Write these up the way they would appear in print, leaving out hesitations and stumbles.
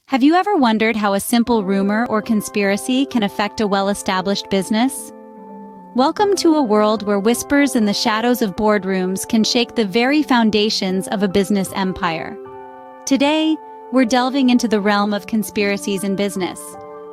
Have you ever wondered how a simple rumor or conspiracy can affect a well-established business? Welcome to a world where whispers in the shadows of boardrooms can shake the very foundations of a business empire. Today, we're delving into the realm of conspiracies in business.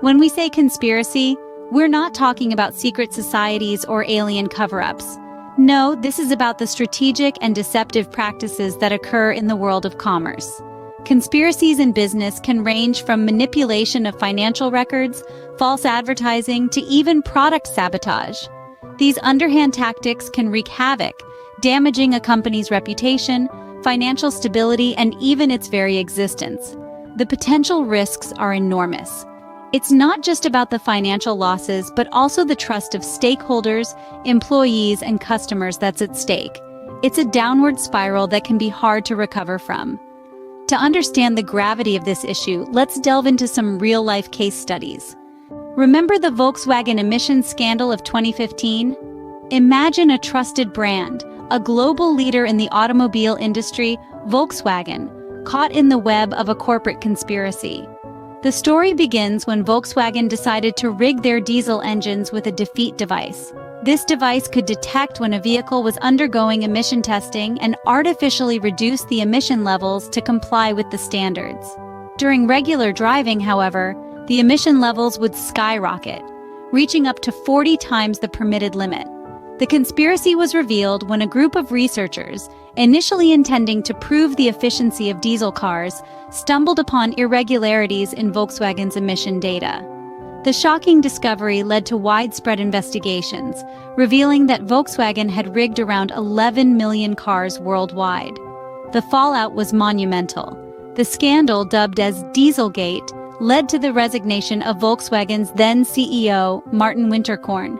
When we say conspiracy, we're not talking about secret societies or alien cover-ups. No, this is about the strategic and deceptive practices that occur in the world of commerce. Conspiracies in business can range from manipulation of financial records, false advertising, to even product sabotage. These underhand tactics can wreak havoc, damaging a company's reputation, financial stability, and even its very existence. The potential risks are enormous. It's not just about the financial losses, but also the trust of stakeholders, employees, and customers that's at stake. It's a downward spiral that can be hard to recover from. To understand the gravity of this issue, let's delve into some real-life case studies. Remember the Volkswagen Emission Scandal of 2015? Imagine a trusted brand, a global leader in the automobile industry, Volkswagen, caught in the web of a corporate conspiracy. The story begins when Volkswagen decided to rig their diesel engines with a defeat device. This device could detect when a vehicle was undergoing emission testing and artificially reduce the emission levels to comply with the standards. During regular driving, however, the emission levels would skyrocket, reaching up to 40 times the permitted limit. The conspiracy was revealed when a group of researchers, initially intending to prove the efficiency of diesel cars, stumbled upon irregularities in Volkswagen's emission data. The shocking discovery led to widespread investigations, revealing that Volkswagen had rigged around 11 million cars worldwide. The fallout was monumental. The scandal, dubbed as Dieselgate, led to the resignation of Volkswagen's then CEO, Martin Winterkorn.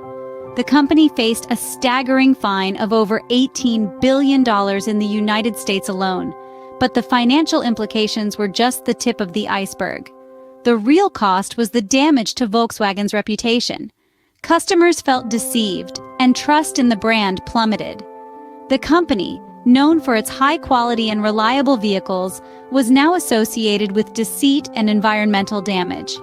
The company faced a staggering fine of over $18 billion in the United States alone, but the financial implications were just the tip of the iceberg. The real cost was the damage to Volkswagen's reputation. Customers felt deceived, and trust in the brand plummeted. The company, known for its high-quality and reliable vehicles, was now associated with deceit and environmental damage.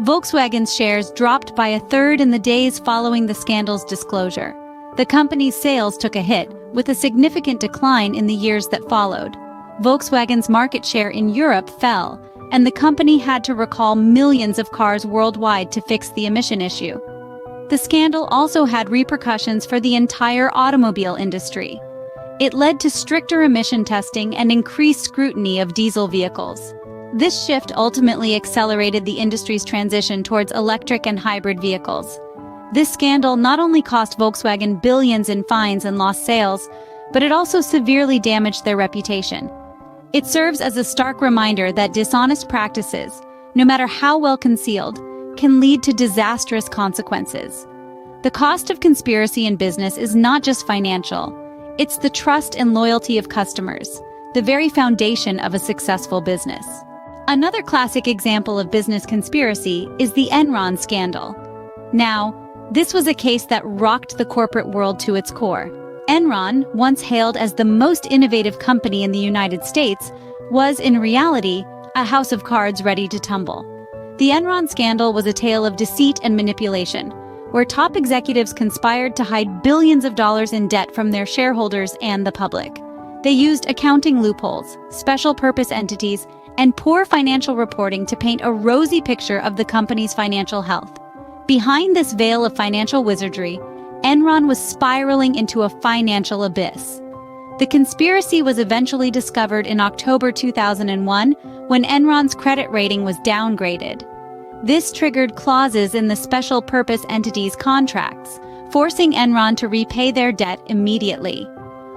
Volkswagen's shares dropped by a third in the days following the scandal's disclosure. The company's sales took a hit, with a significant decline in the years that followed. Volkswagen's market share in Europe fell, and the company had to recall millions of cars worldwide to fix the emission issue. The scandal also had repercussions for the entire automobile industry. It led to stricter emission testing and increased scrutiny of diesel vehicles. This shift ultimately accelerated the industry's transition towards electric and hybrid vehicles. This scandal not only cost Volkswagen billions in fines and lost sales, but it also severely damaged their reputation. It serves as a stark reminder that dishonest practices, no matter how well concealed, can lead to disastrous consequences. The cost of conspiracy in business is not just financial. It's the trust and loyalty of customers, the very foundation of a successful business. Another classic example of business conspiracy is the Enron Scandal. Now, this was a case that rocked the corporate world to its core. Enron, once hailed as the most innovative company in the United States, was in reality a house of cards ready to tumble. The Enron scandal was a tale of deceit and manipulation, where top executives conspired to hide billions of dollars in debt from their shareholders and the public. They used accounting loopholes, special purpose entities, and poor financial reporting to paint a rosy picture of the company's financial health. Behind this veil of financial wizardry, Enron was spiraling into a financial abyss. The conspiracy was eventually discovered in October 2001 when Enron's credit rating was downgraded. This triggered clauses in the special purpose entities' contracts, forcing Enron to repay their debt immediately.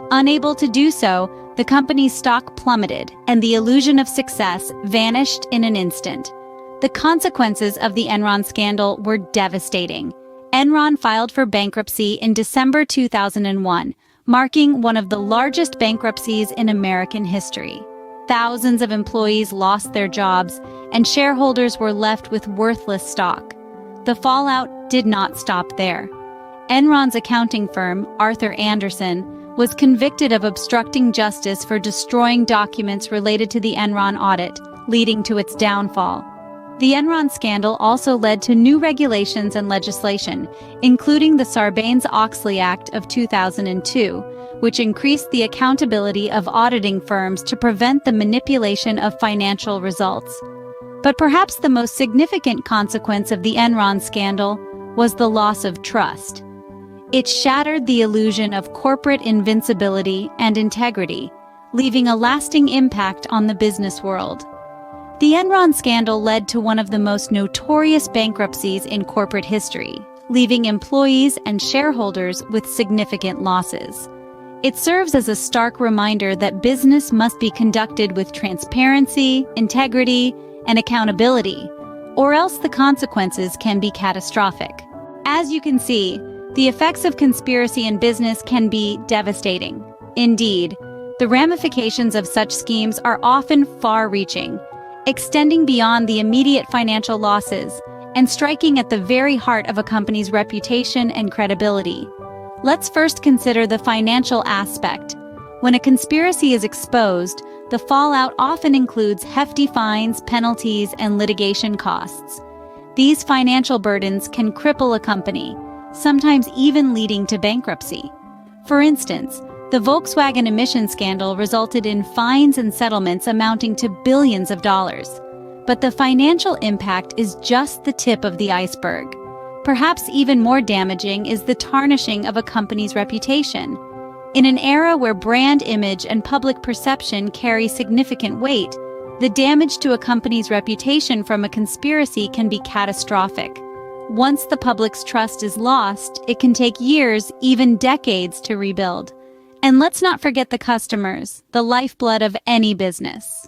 Unable to do so, the company's stock plummeted, and the illusion of success vanished in an instant. The consequences of the Enron scandal were devastating. Enron filed for bankruptcy in December 2001, marking one of the largest bankruptcies in American history. Thousands of employees lost their jobs, and shareholders were left with worthless stock. The fallout did not stop there. Enron's accounting firm, Arthur Andersen, was convicted of obstructing justice for destroying documents related to the Enron audit, leading to its downfall. The Enron scandal also led to new regulations and legislation, including the Sarbanes-Oxley Act of 2002, which increased the accountability of auditing firms to prevent the manipulation of financial results. But perhaps the most significant consequence of the Enron scandal was the loss of trust. It shattered the illusion of corporate invincibility and integrity, leaving a lasting impact on the business world. The Enron scandal led to one of the most notorious bankruptcies in corporate history, leaving employees and shareholders with significant losses. It serves as a stark reminder that business must be conducted with transparency, integrity, and accountability, or else the consequences can be catastrophic. As you can see, the effects of conspiracy in business can be devastating. Indeed, the ramifications of such schemes are often far-reaching, extending beyond the immediate financial losses and striking at the very heart of a company's reputation and credibility. Let's first consider the financial aspect. When a conspiracy is exposed, the fallout often includes hefty fines, penalties, and litigation costs. These financial burdens can cripple a company, sometimes even leading to bankruptcy. For instance, the Volkswagen Emission scandal resulted in fines and settlements amounting to billions of dollars. But the financial impact is just the tip of the iceberg. Perhaps even more damaging is the tarnishing of a company's reputation. In an era where brand image and public perception carry significant weight, the damage to a company's reputation from a conspiracy can be catastrophic. Once the public's trust is lost, it can take years, even decades, to rebuild. And let's not forget the customers, the lifeblood of any business.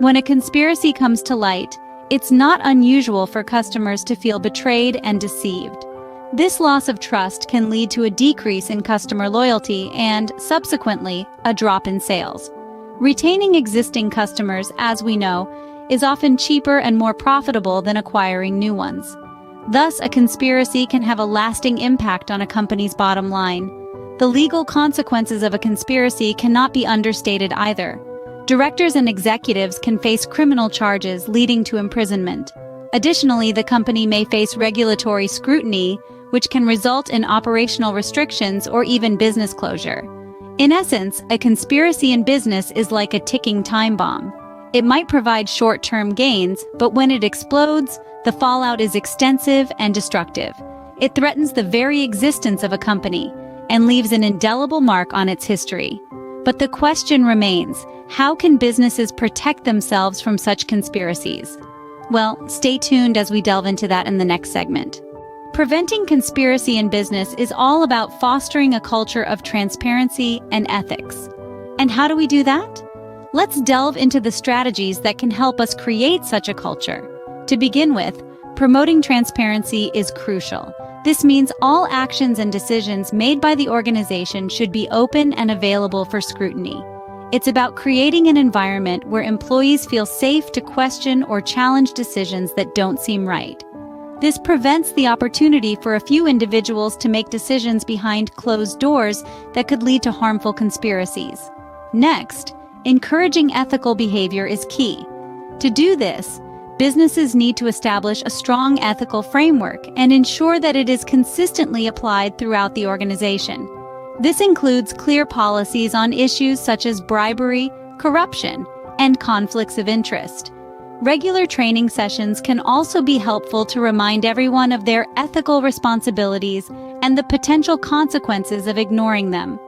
When a conspiracy comes to light, it's not unusual for customers to feel betrayed and deceived. This loss of trust can lead to a decrease in customer loyalty and, subsequently, a drop in sales. Retaining existing customers, as we know, is often cheaper and more profitable than acquiring new ones. Thus, a conspiracy can have a lasting impact on a company's bottom line. The legal consequences of a conspiracy cannot be understated either. Directors and executives can face criminal charges leading to imprisonment. Additionally, the company may face regulatory scrutiny, which can result in operational restrictions or even business closure. In essence, a conspiracy in business is like a ticking time bomb. It might provide short-term gains, but when it explodes, the fallout is extensive and destructive. It threatens the very existence of a company and leaves an indelible mark on its history. But the question remains, how can businesses protect themselves from such conspiracies? Well, stay tuned as we delve into that in the next segment. Preventing conspiracy in business is all about fostering a culture of transparency and ethics. And how do we do that? Let's delve into the strategies that can help us create such a culture. To begin with, promoting transparency is crucial. This means all actions and decisions made by the organization should be open and available for scrutiny. It's about creating an environment where employees feel safe to question or challenge decisions that don't seem right. This prevents the opportunity for a few individuals to make decisions behind closed doors that could lead to harmful conspiracies. Next, encouraging ethical behavior is key. To do this, businesses need to establish a strong ethical framework and ensure that it is consistently applied throughout the organization. This includes clear policies on issues such as bribery, corruption, and conflicts of interest. Regular training sessions can also be helpful to remind everyone of their ethical responsibilities and the potential consequences of ignoring them.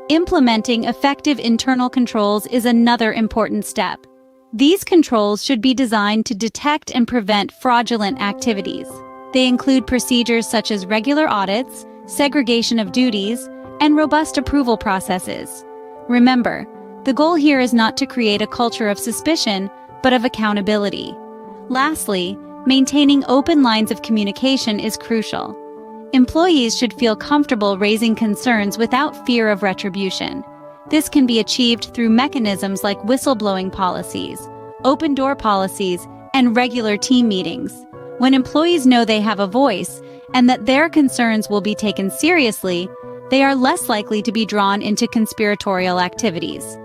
Implementing effective internal controls is another important step. These controls should be designed to detect and prevent fraudulent activities. They include procedures such as regular audits, segregation of duties, and robust approval processes. Remember, the goal here is not to create a culture of suspicion, but of accountability. Lastly, maintaining open lines of communication is crucial. Employees should feel comfortable raising concerns without fear of retribution. This can be achieved through mechanisms like whistleblowing policies, open door policies, and regular team meetings. When employees know they have a voice and that their concerns will be taken seriously, they are less likely to be drawn into conspiratorial activities.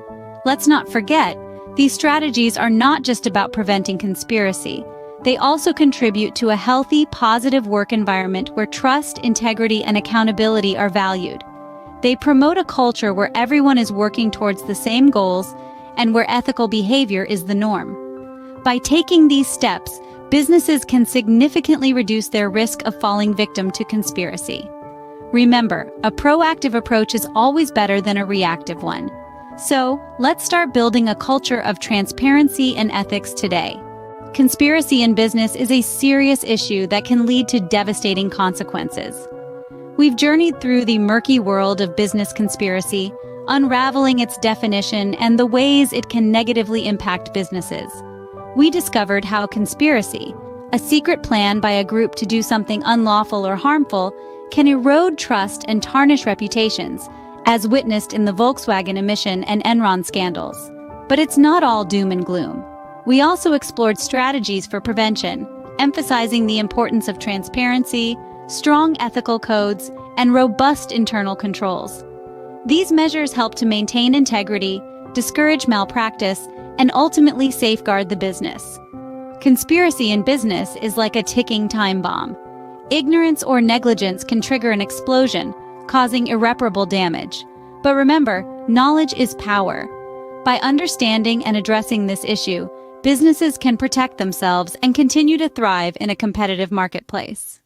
Let's not forget, these strategies are not just about preventing conspiracy. They also contribute to a healthy, positive work environment where trust, integrity, and accountability are valued. They promote a culture where everyone is working towards the same goals and where ethical behavior is the norm. By taking these steps, businesses can significantly reduce their risk of falling victim to conspiracy. Remember, a proactive approach is always better than a reactive one. So, let's start building a culture of transparency and ethics today. Conspiracy in business is a serious issue that can lead to devastating consequences. We've journeyed through the murky world of business conspiracy, unraveling its definition and the ways it can negatively impact businesses. We discovered how conspiracy, a secret plan by a group to do something unlawful or harmful, can erode trust and tarnish reputations, as witnessed in the Volkswagen Emission and Enron scandals. But it's not all doom and gloom. We also explored strategies for prevention, emphasizing the importance of transparency, strong ethical codes, and robust internal controls. These measures help to maintain integrity, discourage malpractice, and ultimately safeguard the business. Conspiracy in business is like a ticking time bomb. Ignorance or negligence can trigger an explosion, causing irreparable damage. But remember, knowledge is power. By understanding and addressing this issue, businesses can protect themselves and continue to thrive in a competitive marketplace.